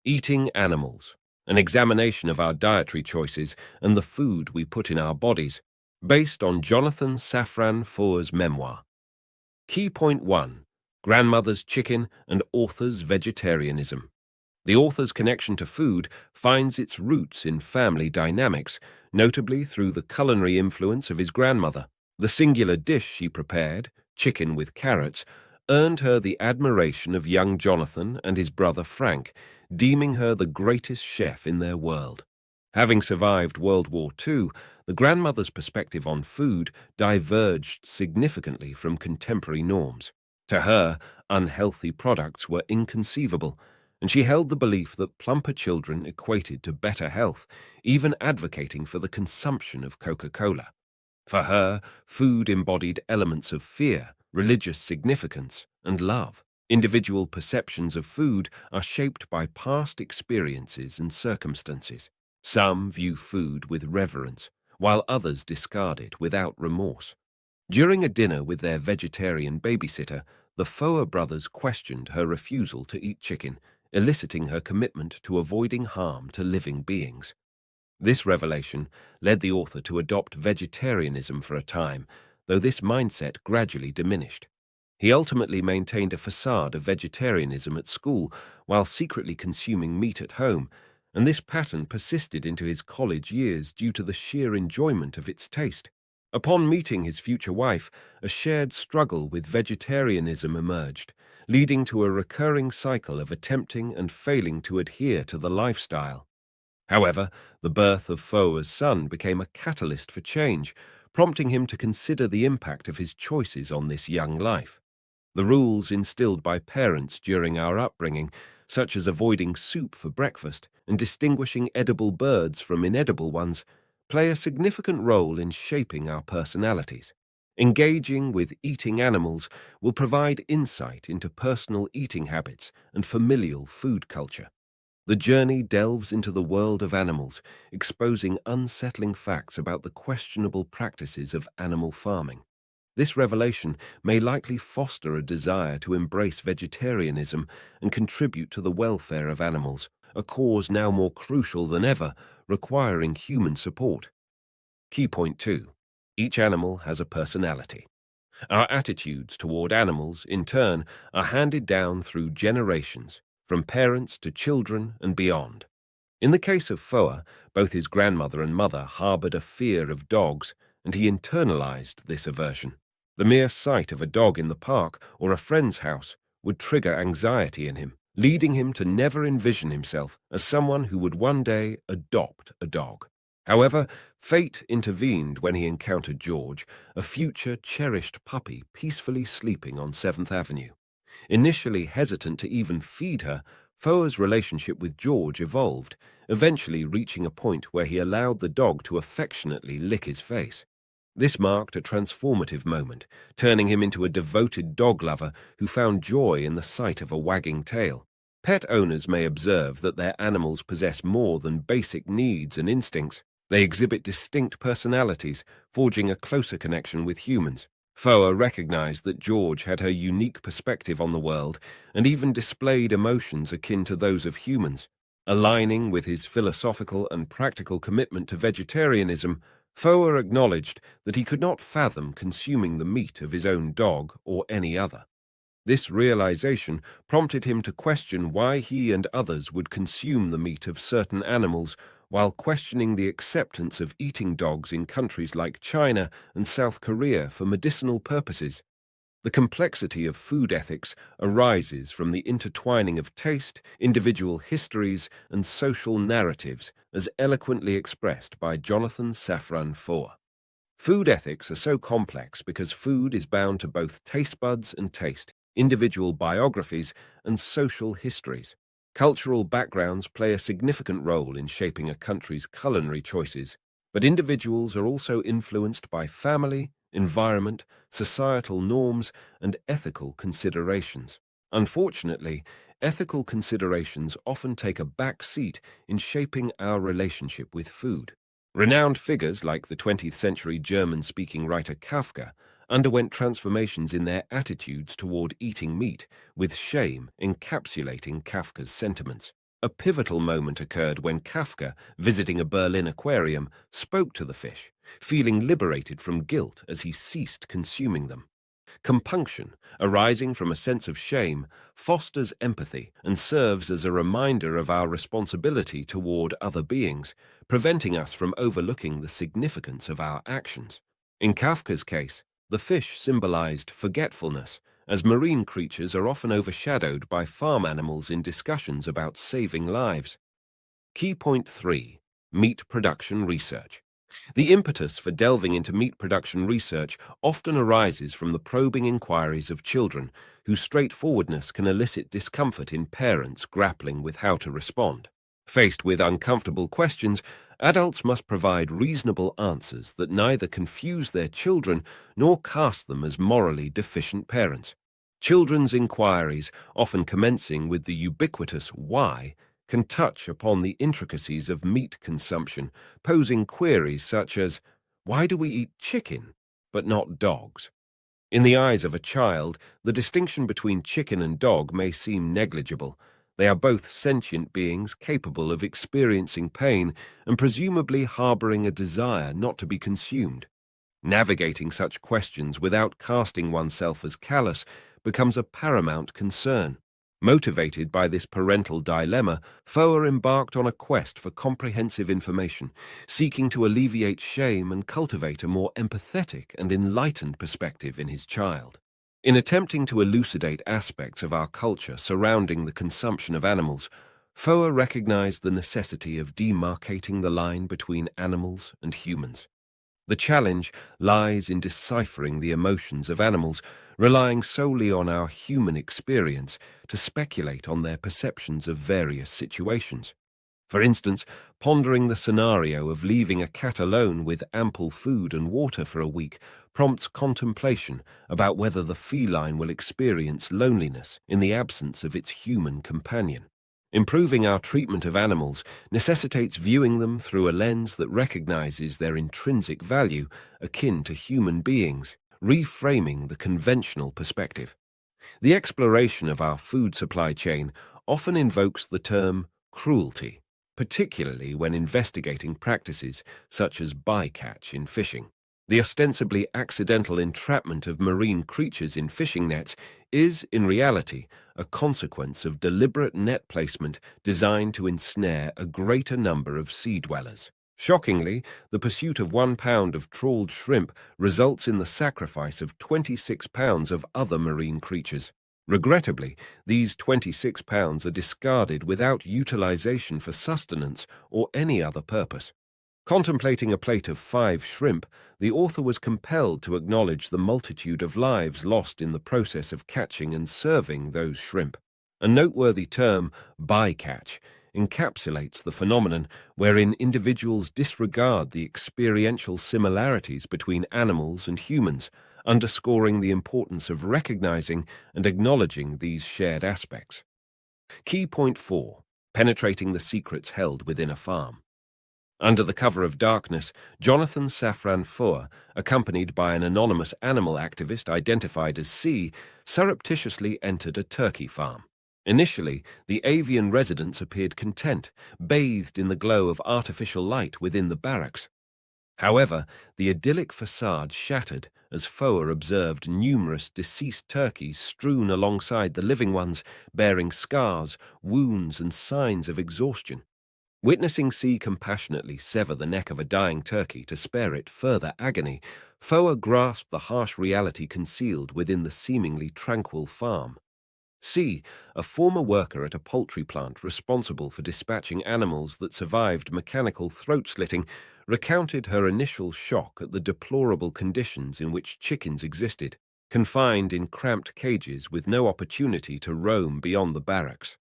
Eating Animals, an examination of our dietary choices and the food we put in our bodies, based on Jonathan Safran Foer's memoir. Key point 1. Grandmother's chicken and author's vegetarianism. The author's connection to food finds its roots in family dynamics, notably through the culinary influence of his grandmother. The singular dish she prepared, chicken with carrots, earned her the admiration of young Jonathan and his brother Frank, deeming her the greatest chef in their world. Having survived World War II, the grandmother's perspective on food diverged significantly from contemporary norms. To her, unhealthy products were inconceivable, and she held the belief that plumper children equated to better health, even advocating for the consumption of Coca-Cola. For her, food embodied elements of fear, religious significance, and love. Individual perceptions of food are shaped by past experiences and circumstances. Some view food with reverence, while others discard it without remorse. During a dinner with their vegetarian babysitter, the Foer brothers questioned her refusal to eat chicken, eliciting her commitment to avoiding harm to living beings. This revelation led the author to adopt vegetarianism for a time, though this mindset gradually diminished. He ultimately maintained a facade of vegetarianism at school while secretly consuming meat at home, and this pattern persisted into his college years due to the sheer enjoyment of its taste. Upon meeting his future wife, a shared struggle with vegetarianism emerged, leading to a recurring cycle of attempting and failing to adhere to the lifestyle. However, the birth of Foer's son became a catalyst for change, prompting him to consider the impact of his choices on this young life. The rules instilled by parents during our upbringing, such as avoiding soup for breakfast and distinguishing edible birds from inedible ones, play a significant role in shaping our personalities. Engaging with Eating Animals will provide insight into personal eating habits and familial food culture. The journey delves into the world of animals, exposing unsettling facts about the questionable practices of animal farming. This revelation may likely foster a desire to embrace vegetarianism and contribute to the welfare of animals, a cause now more crucial than ever, requiring human support. Key point 2. Each animal has a personality. Our attitudes toward animals, in turn, are handed down through generations, from parents to children and beyond. In the case of Foer, both his grandmother and mother harbored a fear of dogs, and he internalized this aversion. The mere sight of a dog in the park or a friend's house would trigger anxiety in him, leading him to never envision himself as someone who would one day adopt a dog. However, fate intervened when he encountered George, a future cherished puppy peacefully sleeping on 7th Avenue. Initially hesitant to even feed her, Foer's relationship with George evolved, eventually reaching a point where he allowed the dog to affectionately lick his face. This marked a transformative moment, turning him into a devoted dog lover who found joy in the sight of a wagging tail. Pet owners may observe that their animals possess more than basic needs and instincts. They exhibit distinct personalities, forging a closer connection with humans. Foer recognized that George had her unique perspective on the world and even displayed emotions akin to those of humans. Aligning with his philosophical and practical commitment to vegetarianism, Foer acknowledged that he could not fathom consuming the meat of his own dog or any other. This realization prompted him to question why he and others would consume the meat of certain animals while questioning the acceptance of eating dogs in countries like China and South Korea for medicinal purposes. The complexity of food ethics arises from the intertwining of taste, individual histories, and social narratives, as eloquently expressed by Jonathan Safran Foer. Food ethics are so complex because food is bound to both taste buds and taste, individual biographies, and social histories. Cultural backgrounds play a significant role in shaping a country's culinary choices, but individuals are also influenced by family, environment, societal norms, and ethical considerations. Unfortunately, ethical considerations often take a back seat in shaping our relationship with food. Renowned figures like the 20th century German-speaking writer Kafka underwent transformations in their attitudes toward eating meat, with shame encapsulating Kafka's sentiments. A pivotal moment occurred when Kafka, visiting a Berlin aquarium, spoke to the fish, feeling liberated from guilt as he ceased consuming them. Compunction, arising from a sense of shame, fosters empathy and serves as a reminder of our responsibility toward other beings, preventing us from overlooking the significance of our actions. In Kafka's case, the fish symbolized forgetfulness, as marine creatures are often overshadowed by farm animals in discussions about saving lives. Key point 3. Meat production research. The impetus for delving into meat production research often arises from the probing inquiries of children, whose straightforwardness can elicit discomfort in parents grappling with how to respond. Faced with uncomfortable questions, adults must provide reasonable answers that neither confuse their children nor cast them as morally deficient parents. Children's inquiries, often commencing with the ubiquitous why, can touch upon the intricacies of meat consumption, posing queries such as, why do we eat chicken, but not dogs? In the eyes of a child, the distinction between chicken and dog may seem negligible. They are both sentient beings capable of experiencing pain and presumably harboring a desire not to be consumed. Navigating such questions without casting oneself as callous becomes a paramount concern. Motivated by this parental dilemma, Foer embarked on a quest for comprehensive information, seeking to alleviate shame and cultivate a more empathetic and enlightened perspective in his child. In attempting to elucidate aspects of our culture surrounding the consumption of animals, Foer recognized the necessity of demarcating the line between animals and humans. The challenge lies in deciphering the emotions of animals, relying solely on our human experience to speculate on their perceptions of various situations. For instance, pondering the scenario of leaving a cat alone with ample food and water for a week prompts contemplation about whether the feline will experience loneliness in the absence of its human companion. Improving our treatment of animals necessitates viewing them through a lens that recognizes their intrinsic value akin to human beings, reframing the conventional perspective. The exploration of our food supply chain often invokes the term cruelty, particularly when investigating practices such as bycatch in fishing. The ostensibly accidental entrapment of marine creatures in fishing nets is, in reality, a consequence of deliberate net placement designed to ensnare a greater number of sea dwellers. Shockingly, the pursuit of 1 pound of trawled shrimp results in the sacrifice of 26 pounds of other marine creatures. Regrettably, these 26 pounds are discarded without utilization for sustenance or any other purpose. Contemplating a plate of 5 shrimp, the author was compelled to acknowledge the multitude of lives lost in the process of catching and serving those shrimp. A noteworthy term, bycatch, encapsulates the phenomenon wherein individuals disregard the experiential similarities between animals and humans, underscoring the importance of recognizing and acknowledging these shared aspects. Key point 4. Penetrating the secrets held within a farm. Under the cover of darkness, Jonathan Safran Foer, accompanied by an anonymous animal activist identified as C, surreptitiously entered a turkey farm. Initially, the avian residents appeared content, bathed in the glow of artificial light within the barracks. However, the idyllic facade shattered as Foer observed numerous deceased turkeys strewn alongside the living ones, bearing scars, wounds, and signs of exhaustion. Witnessing C compassionately sever the neck of a dying turkey to spare it further agony, Foer grasped the harsh reality concealed within the seemingly tranquil farm. C, a former worker at a poultry plant responsible for dispatching animals that survived mechanical throat slitting, recounted her initial shock at the deplorable conditions in which chickens existed, confined in cramped cages with no opportunity to roam beyond the barracks.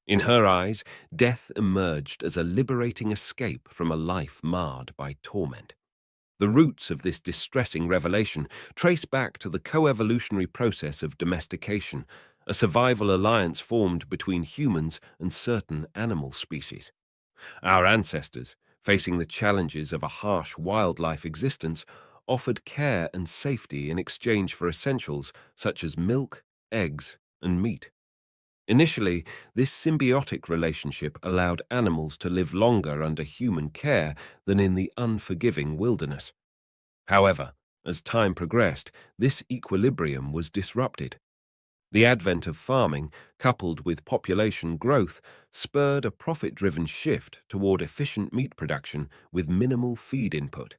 In her eyes, death emerged as a liberating escape from a life marred by torment. The roots of this distressing revelation trace back to the coevolutionary process of domestication, a survival alliance formed between humans and certain animal species. Our ancestors, facing the challenges of a harsh wildlife existence, offered care and safety in exchange for essentials such as milk, eggs, and meat. Initially, this symbiotic relationship allowed animals to live longer under human care than in the unforgiving wilderness. However, as time progressed, this equilibrium was disrupted. The advent of farming, coupled with population growth, spurred a profit-driven shift toward efficient meat production with minimal feed input.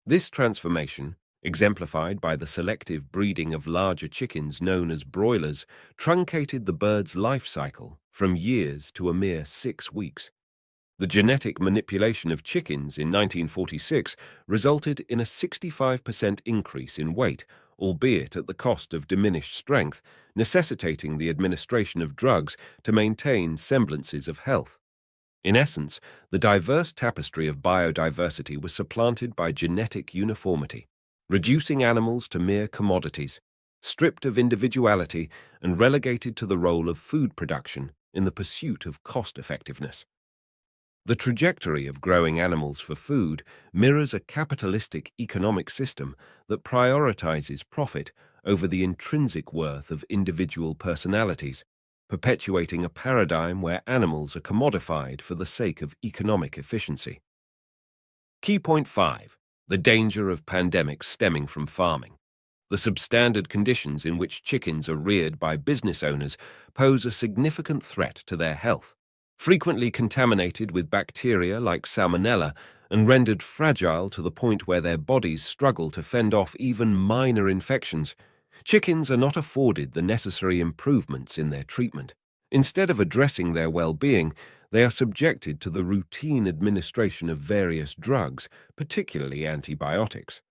This transformation, exemplified by the selective breeding of larger chickens known as broilers, truncated the bird's life cycle from years to a mere 6 weeks. The genetic manipulation of chickens in 1946 resulted in a 65% increase in weight, albeit at the cost of diminished strength, necessitating the administration of drugs to maintain semblances of health. In essence, the diverse tapestry of biodiversity was supplanted by genetic uniformity, reducing animals to mere commodities, stripped of individuality and relegated to the role of food production in the pursuit of cost-effectiveness. The trajectory of growing animals for food mirrors a capitalistic economic system that prioritizes profit over the intrinsic worth of individual personalities, perpetuating a paradigm where animals are commodified for the sake of economic efficiency. Key point 5. The danger of pandemics stemming from farming. The substandard conditions in which chickens are reared by business owners pose a significant threat to their health. Frequently contaminated with bacteria like salmonella and rendered fragile to the point where their bodies struggle to fend off even minor infections, chickens are not afforded the necessary improvements in their treatment. Instead of addressing their well-being, they are subjected to the routine administration of various drugs, particularly antibiotics.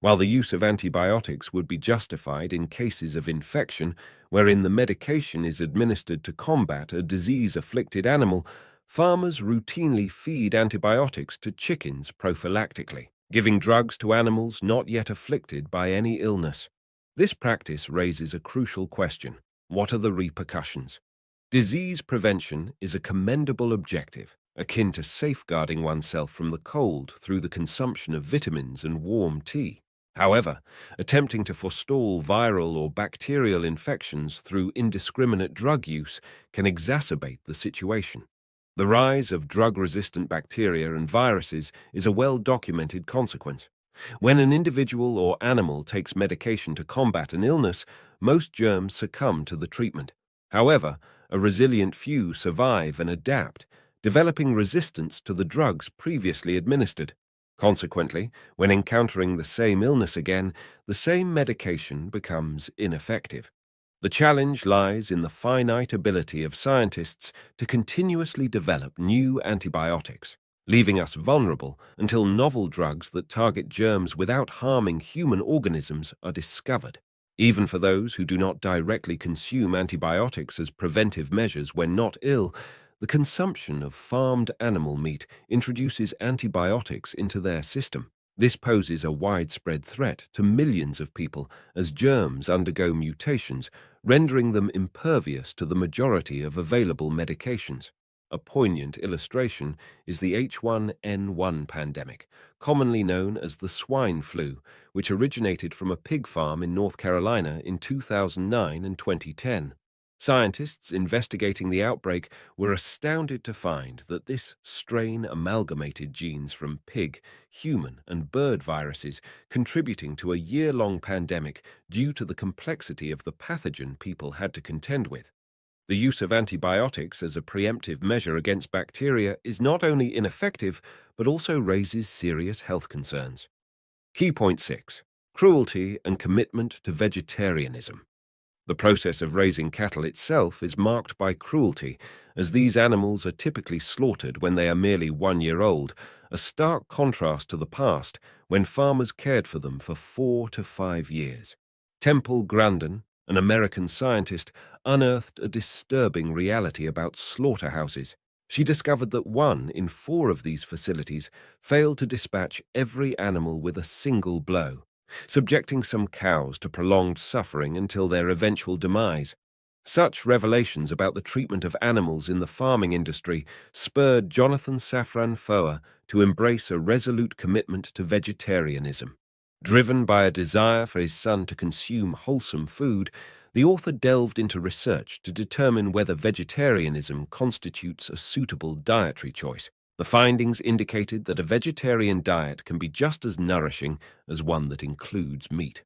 While the use of antibiotics would be justified in cases of infection, wherein the medication is administered to combat a disease-afflicted animal, farmers routinely feed antibiotics to chickens prophylactically, giving drugs to animals not yet afflicted by any illness. This practice raises a crucial question. What are the repercussions? Disease prevention is a commendable objective, akin to safeguarding oneself from the cold through the consumption of vitamins and warm tea. However, attempting to forestall viral or bacterial infections through indiscriminate drug use can exacerbate the situation. The rise of drug-resistant bacteria and viruses is a well-documented consequence. When an individual or animal takes medication to combat an illness, most germs succumb to the treatment. However, a resilient few survive and adapt, developing resistance to the drugs previously administered. Consequently, when encountering the same illness again, the same medication becomes ineffective. The challenge lies in the finite ability of scientists to continuously develop new antibiotics, leaving us vulnerable until novel drugs that target germs without harming human organisms are discovered. Even for those who do not directly consume antibiotics as preventive measures when not ill, the consumption of farmed animal meat introduces antibiotics into their system. This poses a widespread threat to millions of people as germs undergo mutations, rendering them impervious to the majority of available medications. A poignant illustration is the H1N1 pandemic, commonly known as the swine flu, which originated from a pig farm in North Carolina in 2009 and 2010. Scientists investigating the outbreak were astounded to find that this strain amalgamated genes from pig, human, and bird viruses, contributing to a year-long pandemic due to the complexity of the pathogen people had to contend with. The use of antibiotics as a preemptive measure against bacteria is not only ineffective, but also raises serious health concerns. Key point 6. Cruelty and commitment to vegetarianism. The process of raising cattle itself is marked by cruelty, as these animals are typically slaughtered when they are merely 1 year old, a stark contrast to the past when farmers cared for them for 4 to 5 years. Temple Grandin, an American scientist, unearthed a disturbing reality about slaughterhouses. She discovered that 1 in 4 of these facilities failed to dispatch every animal with a single blow, subjecting some cows to prolonged suffering until their eventual demise. Such revelations about the treatment of animals in the farming industry spurred Jonathan Safran Foer to embrace a resolute commitment to vegetarianism. Driven by a desire for his son to consume wholesome food, The author delved into research to determine whether vegetarianism constitutes a suitable dietary choice. The findings indicated that a vegetarian diet can be just as nourishing as one that includes meat.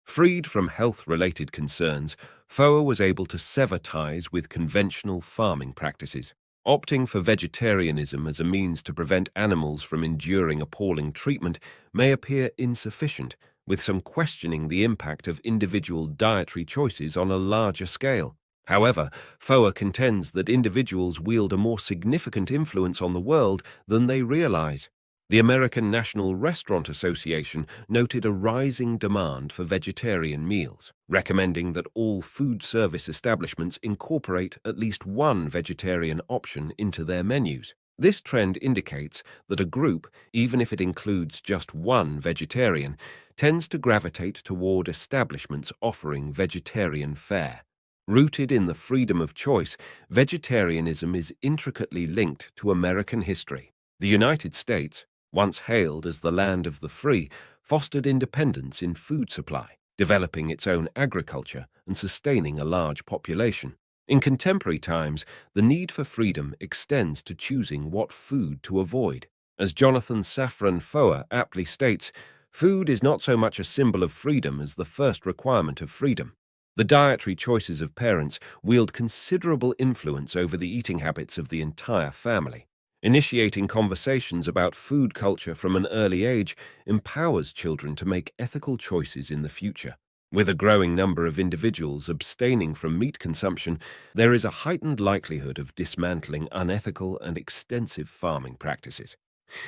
Freed from health-related concerns, Foer was able to sever ties with conventional farming practices. Opting for vegetarianism as a means to prevent animals from enduring appalling treatment may appear insufficient, with some questioning the impact of individual dietary choices on a larger scale. However, Foer contends that individuals wield a more significant influence on the world than they realize. The American National Restaurant Association noted a rising demand for vegetarian meals, recommending that all food service establishments incorporate at least one vegetarian option into their menus. This trend indicates that a group, even if it includes just one vegetarian, tends to gravitate toward establishments offering vegetarian fare. Rooted in the freedom of choice, vegetarianism is intricately linked to American history. The United States, once hailed as the land of the free, fostered independence in food supply, developing its own agriculture and sustaining a large population. In contemporary times, the need for freedom extends to choosing what food to avoid. As Jonathan Safran Foer aptly states, food is not so much a symbol of freedom as the first requirement of freedom. The dietary choices of parents wield considerable influence over the eating habits of the entire family. Initiating conversations about food culture from an early age empowers children to make ethical choices in the future. With a growing number of individuals abstaining from meat consumption, there is a heightened likelihood of dismantling unethical and extensive farming practices.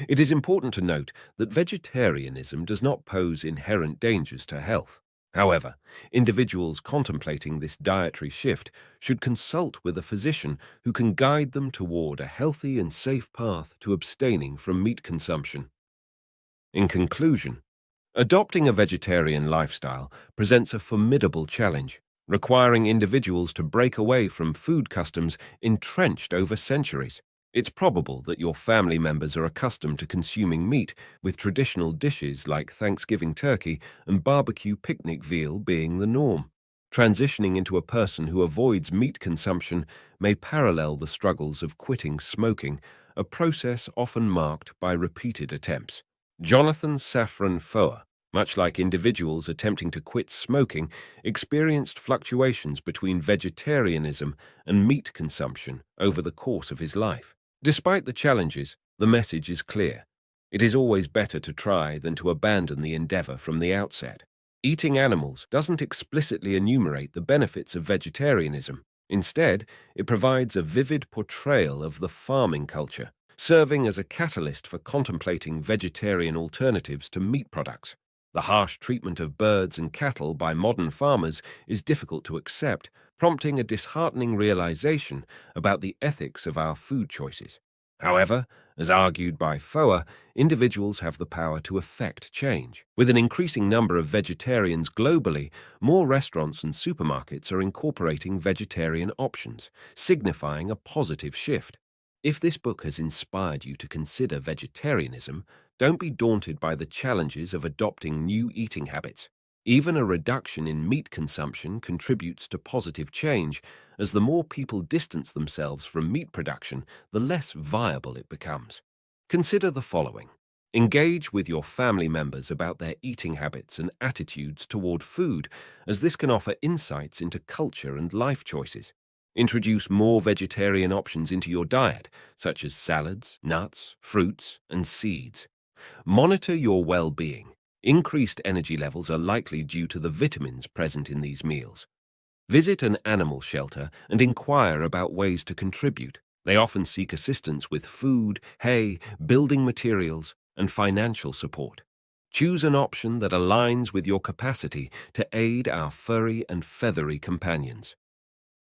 It is important to note that vegetarianism does not pose inherent dangers to health. However, individuals contemplating this dietary shift should consult with a physician who can guide them toward a healthy and safe path to abstaining from meat consumption. In conclusion, adopting a vegetarian lifestyle presents a formidable challenge, requiring individuals to break away from food customs entrenched over centuries. It's probable that your family members are accustomed to consuming meat, with traditional dishes like Thanksgiving turkey and barbecue picnic veal being the norm. Transitioning into a person who avoids meat consumption may parallel the struggles of quitting smoking, a process often marked by repeated attempts. Jonathan Safran Foer, much like individuals attempting to quit smoking, experienced fluctuations between vegetarianism and meat consumption over the course of his life. Despite the challenges, the message is clear. It is always better to try than to abandon the endeavor from the outset. Eating animals doesn't explicitly enumerate the benefits of vegetarianism. Instead, it provides a vivid portrayal of the farming culture, serving as a catalyst for contemplating vegetarian alternatives to meat products. The harsh treatment of birds and cattle by modern farmers is difficult to accept, prompting a disheartening realization about the ethics of our food choices. However, as argued by Foer, individuals have the power to effect change. With an increasing number of vegetarians globally, more restaurants and supermarkets are incorporating vegetarian options, signifying a positive shift. If this book has inspired you to consider vegetarianism, don't be daunted by the challenges of adopting new eating habits. Even a reduction in meat consumption contributes to positive change, as the more people distance themselves from meat production, the less viable it becomes. Consider the following. Engage with your family members about their eating habits and attitudes toward food, as this can offer insights into culture and life choices. Introduce more vegetarian options into your diet, such as salads, nuts, fruits, and seeds. Monitor your well-being. Increased energy levels are likely due to the vitamins present in these meals. Visit an animal shelter and inquire about ways to contribute. They often seek assistance with food, hay, building materials, and financial support. Choose an option that aligns with your capacity to aid our furry and feathery companions.